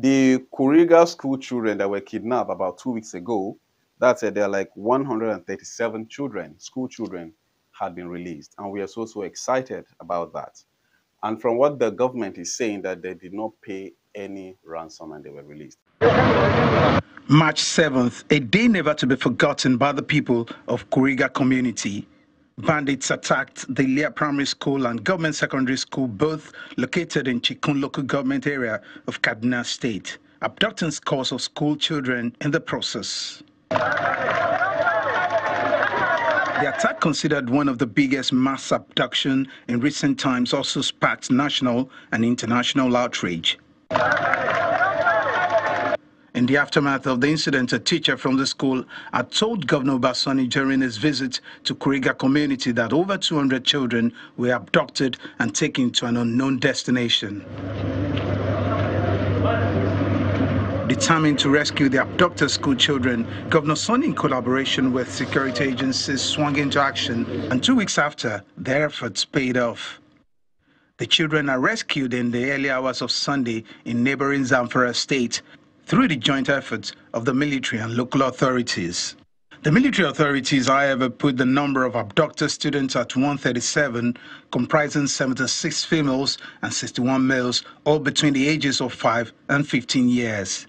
The Kuriga school children that were kidnapped about 2 weeks ago, that's it, there are like 137 children, school children, had been released. And we are so excited about that. And from what the government is saying, that they did not pay any ransom and they were released. March 7th, a day never to be forgotten by the people of Kuriga community. Bandits attacked the Leah Primary School and Government Secondary School, both located in Chikun local government area of Kidnap State, abducting scores of school children in the process. The attack, considered one of the biggest mass abduction in recent times, also sparked national and international outrage. In the aftermath of the incident, a teacher from the school had told Governor Basani during his visit to Kuriga community that over 200 children were abducted and taken to an unknown destination. Determined to rescue the abducted school children, Governor Sani, in collaboration with security agencies, swung into action, and 2 weeks after, their efforts paid off. The children are rescued in the early hours of Sunday in neighboring Zamfara State through the joint efforts of the military and local authorities. The military authorities, however, put the number of abducted students at 137, comprising 76 females and 61 males, all between the ages of 5 and 15 years.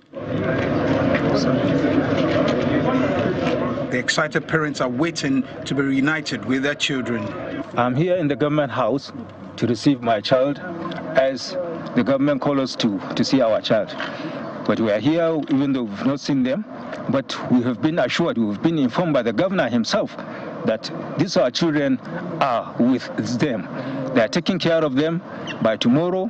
The excited parents are waiting to be reunited with their children. I'm here in the government house to receive my child as the government called us to see our child. But we are here even though we've not seen them, but we have been assured, we've been informed by the governor himself that these our children are with them. They are taking care of them. By tomorrow,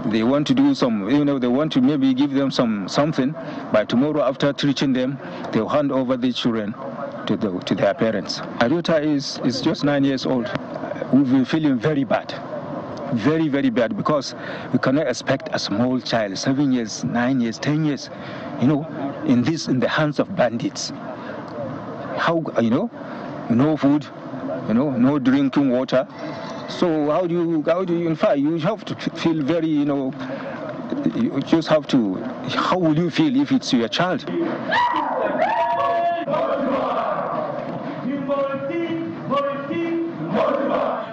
they want to do some, they want to maybe give them something. By tomorrow, after treating them, they'll hand over the children to their parents. My daughter is just 9 years old. We've been feeling very bad. Very, very bad, because we cannot expect a small child, 7 years, 9 years, 10 years, in the hands of bandits. How, no food, no drinking water. So how do you, in fact, you have to feel very, you just have to, how will you feel if it's your child?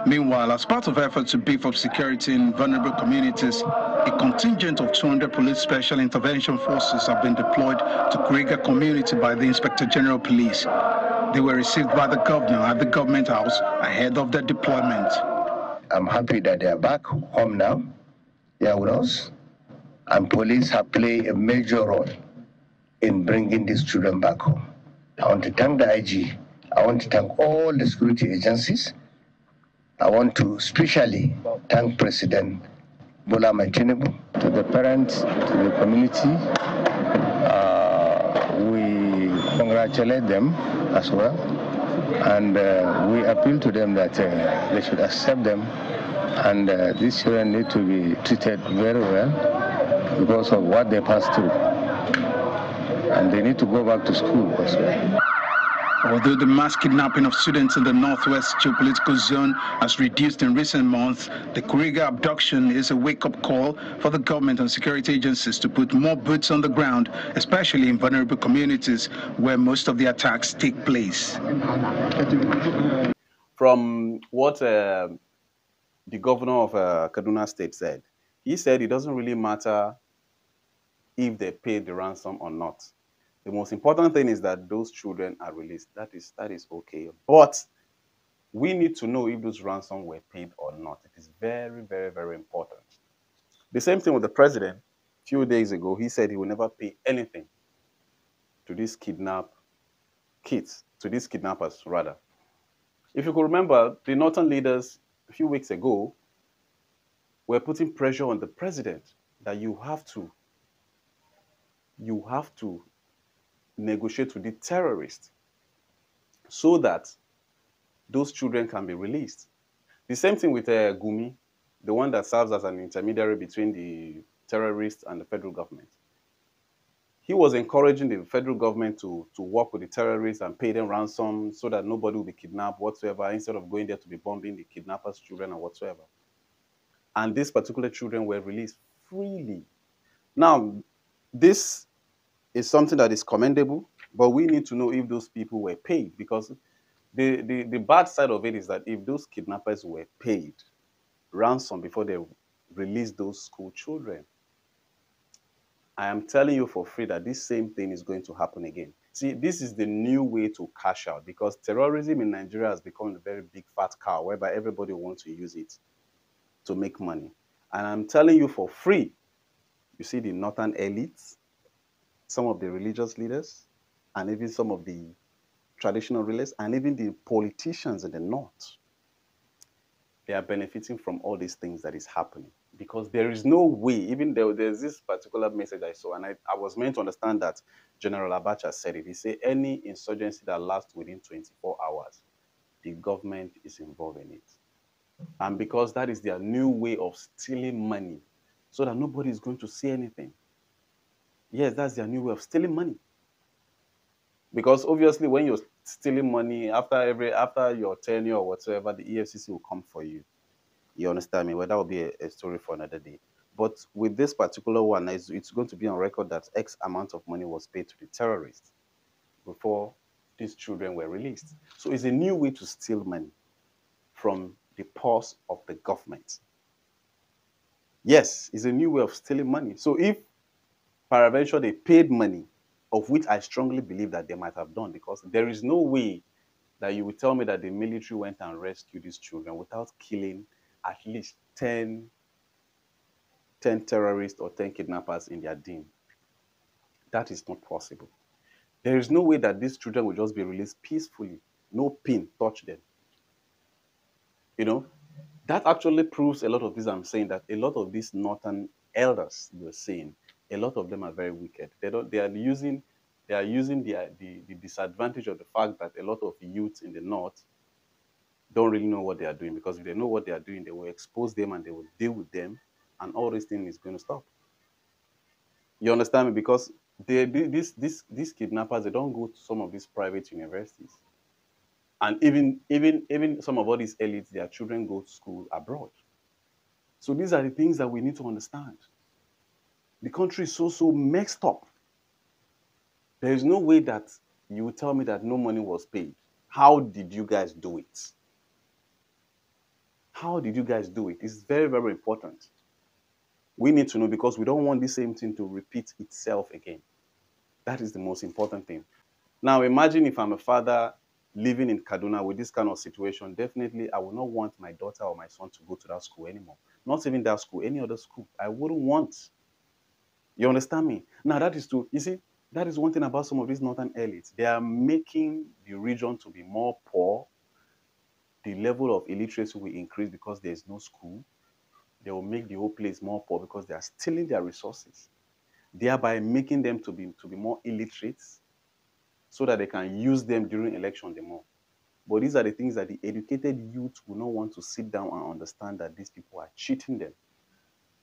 Meanwhile, as part of efforts to beef up security in vulnerable communities, a contingent of 200 police special intervention forces have been deployed to Kuriga community by the Inspector General Police. They were received by the governor at the government house ahead of their deployment. I'm happy that they are back home now. They are with us. And police have played a major role in bringing these children back home. I want to thank the IG. I want to thank all the security agencies. I want to especially thank President Bola Tinubu. To the parents, to the community, we congratulate them as well. And we appeal to them that they should accept them. And these children need to be treated very well because of what they passed through. And they need to go back to school as well. Although the mass kidnapping of students in the northwest geopolitical zone has reduced in recent months, the Kuriga abduction is a wake-up call for the government and security agencies to put more boots on the ground, especially in vulnerable communities where most of the attacks take place. From what the governor of Kaduna State said, he said it doesn't really matter if they paid the ransom or not. The most important thing is that those children are released. That is okay. But we need to know if those ransom were paid or not. It is very, very, very important. The same thing with the president. A few days ago, he said he will never pay anything to these kidnappers, rather. If you could remember, the northern leaders a few weeks ago were putting pressure on the president that you have to negotiate with the terrorists so that those children can be released. The same thing with Gumi, the one that serves as an intermediary between the terrorists and the federal government. He was encouraging the federal government to work with the terrorists and pay them ransom so that nobody will be kidnapped whatsoever, instead of going there to be bombing the kidnappers' children or whatsoever. And these particular children were released freely. Now, this is something that is commendable, but we need to know if those people were paid, because the bad side of it is that if those kidnappers were paid ransom before they release those school children, I am telling you for free that this same thing is going to happen again. See, this is the new way to cash out, because terrorism in Nigeria has become a very big fat cow whereby everybody wants to use it to make money. And I'm telling you for free, you see the northern elites, some of the religious leaders, and even some of the traditional rulers, and even the politicians in the north, they are benefiting from all these things that is happening, because there is no way, even there's this particular message I saw, and I was meant to understand that General Abacha said it. He said any insurgency that lasts within 24 hours, the government is involved in it. And because that is their new way of stealing money so that nobody is going to see anything. Yes, that's their new way of stealing money. Because obviously when you're stealing money, after your tenure or whatsoever, the EFCC will come for you. You understand me? Well, that will be a story for another day. But with this particular one, it's going to be on record that X amount of money was paid to the terrorists before these children were released. So it's a new way to steal money from the purse of the government. Yes, it's a new way of stealing money. So if peradventure they paid money, of which I strongly believe that they might have done, because there is no way that you will tell me that the military went and rescued these children without killing at least 10 terrorists or 10 kidnappers in their den. That is not possible. There is no way that these children will just be released peacefully. No pin touch them. You know, that actually proves a lot of this. I'm saying that a lot of these northern elders you're saying, a lot of them are very wicked. They are using the disadvantage of the fact that a lot of youth in the north don't really know what they are doing, because if they know what they are doing, they will expose them and they will deal with them, and all this thing is going to stop. You understand me? Because these kidnappers, they don't go to some of these private universities, and even some of all these elites, their children go to school abroad. So these are the things that we need to understand. The country is so messed up. There is no way that you will tell me that no money was paid. How did you guys do it? How did you guys do it? It's very, very important. We need to know, because we don't want the same thing to repeat itself again. That is the most important thing. Now, imagine if I'm a father living in Kaduna with this kind of situation. Definitely, I would not want my daughter or my son to go to that school anymore. Not even that school, any other school. I wouldn't want. You understand me? Now, you see, that is one thing about some of these northern elites. They are making the region to be more poor. The level of illiteracy will increase because there is no school. They will make the whole place more poor because they are stealing their resources, thereby making them to be more illiterate, so that they can use them during election the more. But these are the things that the educated youth will not want to sit down and understand, that these people are cheating them.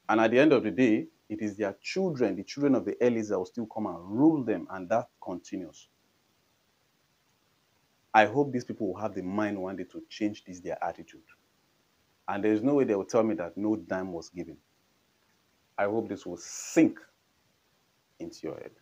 And at the end of the day, it is their children, the children of the elites, that will still come and rule them, and that continues. I hope these people will have the mind one day to change their attitude. And there is no way they will tell me that no dime was given. I hope this will sink into your head.